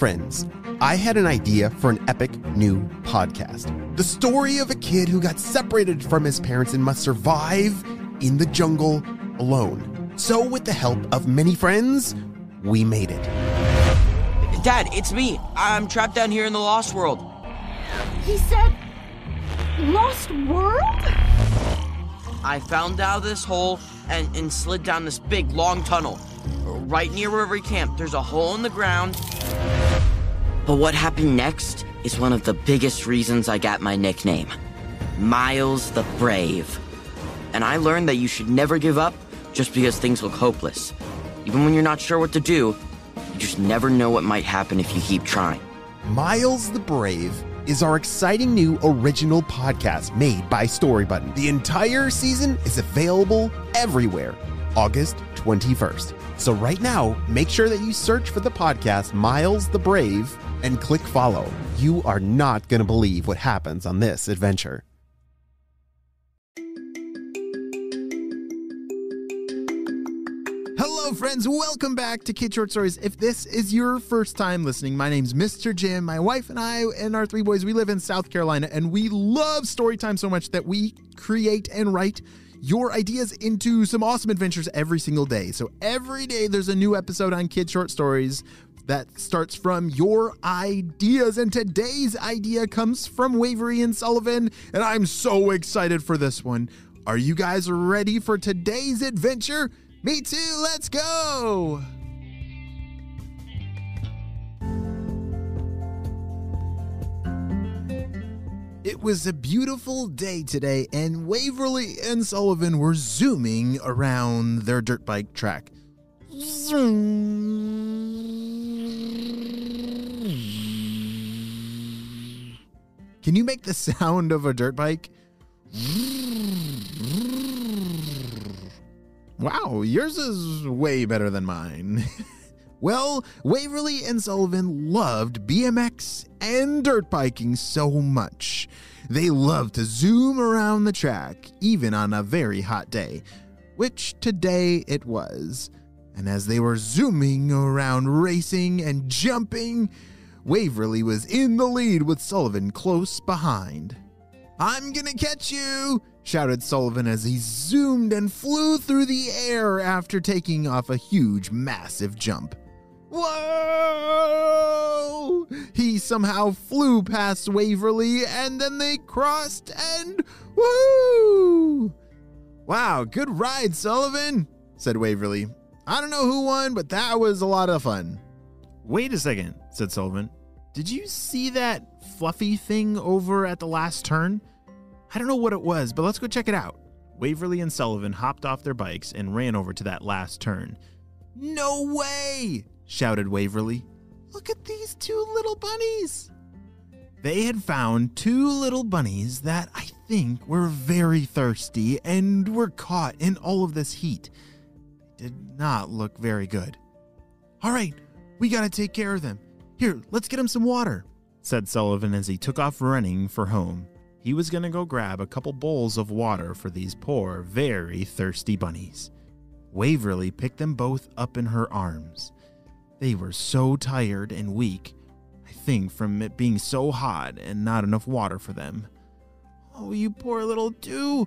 Friends, I had an idea for an epic new podcast. The story of a kid who got separated from his parents and must survive in the jungle alone. So with the help of many friends, we made it. Dad, it's me. I'm trapped down here in the Lost World. He said, Lost World? I found out of this hole and slid down this big, long tunnel. Right near where we camped, there's a hole in the ground. But what happened next is one of the biggest reasons I got my nickname. Miles the Brave. And I learned that you should never give up just because things look hopeless. Even when you're not sure what to do, you just never know what might happen if you keep trying. Miles the Brave is our exciting new original podcast made by Storybutton. The entire season is available everywhere, August 21st. So right now, make sure that you search for the podcast Miles the Brave and click follow. You are not going to believe what happens on this adventure. Hello, friends. Welcome back to Kid Short Stories. If this is your first time listening, my name's Mr. Jim. My wife and I and our three boys, we live in South Carolina, and we love story time so much that we create and write your ideas into some awesome adventures every single day. So every day there's a new episode on Kid Short Stories that starts from your ideas. And today's idea comes from Waverly and Sullivan, and I'm so excited for this one. Are you guys ready for today's adventure? Me too, let's go! It was a beautiful day today, and Waverly and Sullivan were zooming around their dirt bike track. Can you make the sound of a dirt bike? Wow, yours is way better than mine. Well, Waverly and Sullivan loved BMX and dirt biking so much. They loved to zoom around the track, even on a very hot day, which today it was. And as they were zooming around, racing and jumping, Waverly was in the lead with Sullivan close behind. "I'm gonna catch you!" shouted Sullivan as he zoomed and flew through the air after taking off a huge, massive jump. Whoa! He somehow flew past Waverly, and then they crossed, and woo! "Wow, good ride, Sullivan," said Waverly. "I don't know who won, but that was a lot of fun." "Wait a second," said Sullivan. "Did you see that fluffy thing over at the last turn? I don't know what it was, but let's go check it out." Waverly and Sullivan hopped off their bikes and ran over to that last turn. "No way!" shouted Waverly. "Look at these two little bunnies." They had found two little bunnies that I think were very thirsty and were caught in all of this heat. They did not look very good. "All right, we got to take care of them. Here, let's get them some water," said Sullivan as he took off running for home. He was going to go grab a couple bowls of water for these poor, very thirsty bunnies. Waverly picked them both up in her arms. They were so tired and weak, I think from it being so hot and not enough water for them. "Oh, you poor little two.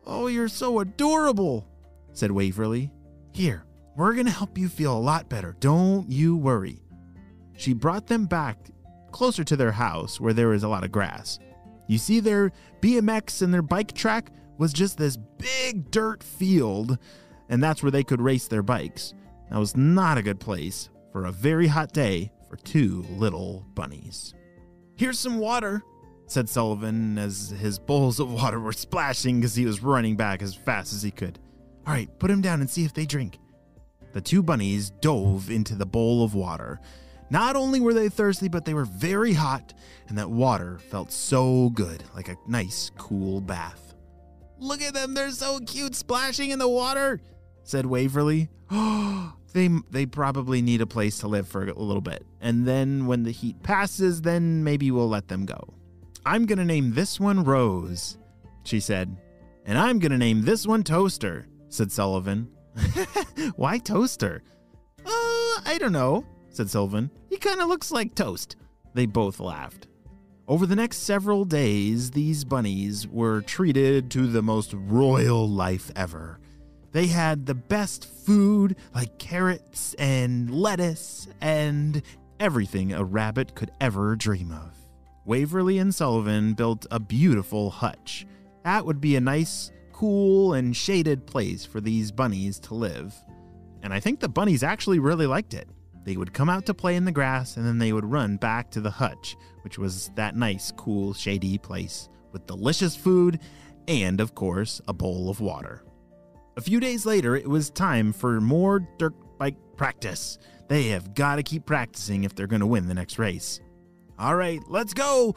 Oh, you're so adorable," said Waverly. "Here, we're going to help you feel a lot better. Don't you worry." She brought them back closer to their house where there was a lot of grass. You see, their BMX and their bike track was just this big dirt field, and that's where they could race their bikes. That was not a good place for a very hot day for two little bunnies. "Here's some water," said Sullivan as his bowls of water were splashing because he was running back as fast as he could. "All right, put them down and see if they drink." The two bunnies dove into the bowl of water. Not only were they thirsty, but they were very hot, and that water felt so good, like a nice, cool bath. "Look at them, they're so cute splashing in the water," said Waverly. They probably need a place to live for a little bit, and then when the heat passes, then maybe we'll let them go. "I'm going to name this one Rose," she said. "And I'm going to name this one Toaster," said Sullivan. "Why Toaster?" I don't know," said Sylvan. "He kind of looks like toast." They both laughed. Over the next several days, these bunnies were treated to the most royal life ever. They had the best food, like carrots and lettuce and everything a rabbit could ever dream of. Waverly and Sullivan built a beautiful hutch. That would be a nice, cool, and shaded place for these bunnies to live. And I think the bunnies actually really liked it. They would come out to play in the grass, and then they would run back to the hutch, which was that nice, cool, shady place with delicious food and, of course, a bowl of water. A few days later, it was time for more dirt bike practice. They have got to keep practicing if they're going to win the next race. All right, let's go.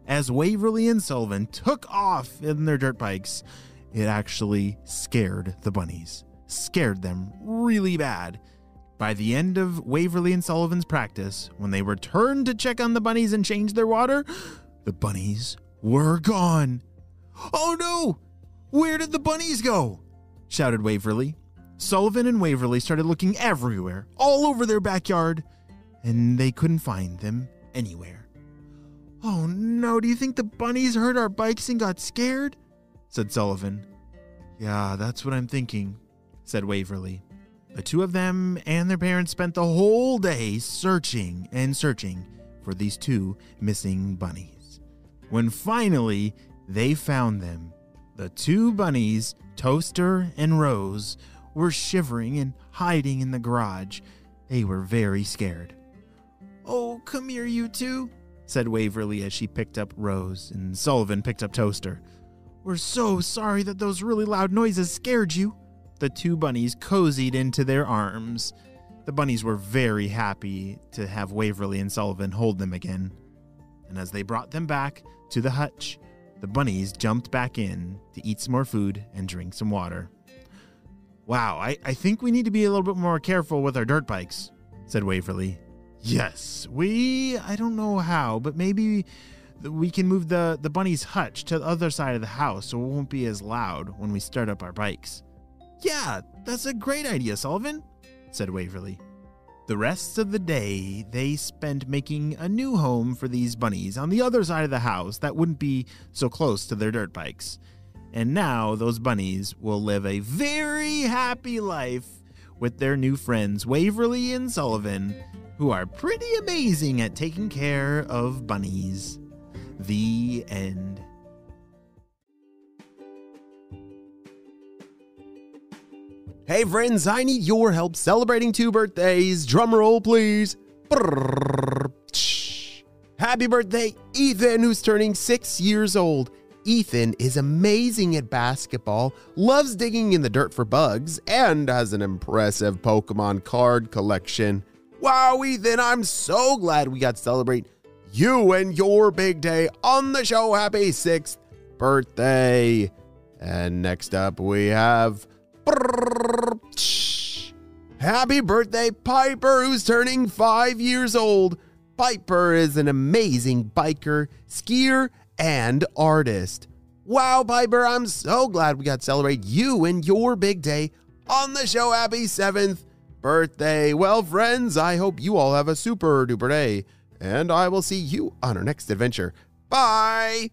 As Waverly and Sullivan took off in their dirt bikes, it actually scared the bunnies. Scared them really bad. By the end of Waverly and Sullivan's practice, when they returned to check on the bunnies and change their water, the bunnies were gone. "Oh no! Where did the bunnies go?" shouted Waverly. Sullivan and Waverly started looking everywhere, all over their backyard, and they couldn't find them anywhere. "Oh no, do you think the bunnies heard our bikes and got scared?" said Sullivan. "Yeah, that's what I'm thinking," said Waverly. The two of them and their parents spent the whole day searching and searching for these two missing bunnies. When finally they found them, the two bunnies, Toaster and Rose, were shivering and hiding in the garage. They were very scared. "Oh, come here, you two," said Waverly as she picked up Rose, and Sullivan picked up Toaster. "We're so sorry that those really loud noises scared you." The two bunnies cozied into their arms. The bunnies were very happy to have Waverly and Sullivan hold them again. And as they brought them back to the hutch, the bunnies jumped back in to eat some more food and drink some water. "Wow, I think we need to be a little bit more careful with our dirt bikes," said Waverly. "Yes, I don't know how, but maybe we can move the bunny's hutch to the other side of the house so it won't be as loud when we start up our bikes." "Yeah, that's a great idea, Sullivan," said Waverly. The rest of the day, they spent making a new home for these bunnies on the other side of the house that wouldn't be so close to their dirt bikes. And now those bunnies will live a very happy life with their new friends, Waverly and Sullivan, who are pretty amazing at taking care of bunnies. The end. Hey friends, I need your help celebrating 2 birthdays. Drum roll, please. Happy birthday, Ethan, who's turning 6 years old. Ethan is amazing at basketball, loves digging in the dirt for bugs, and has an impressive Pokemon card collection. Wow, Ethan, I'm so glad we got to celebrate you and your big day on the show. Happy 6th birthday. And next up we have happy birthday, Piper, who's turning 5 years old. Piper is an amazing biker, skier, and artist. Wow, Piper, I'm so glad we got to celebrate you and your big day on the show. Happy 7th birthday. Well, friends, I hope you all have a super duper day, and I will see you on our next adventure. Bye.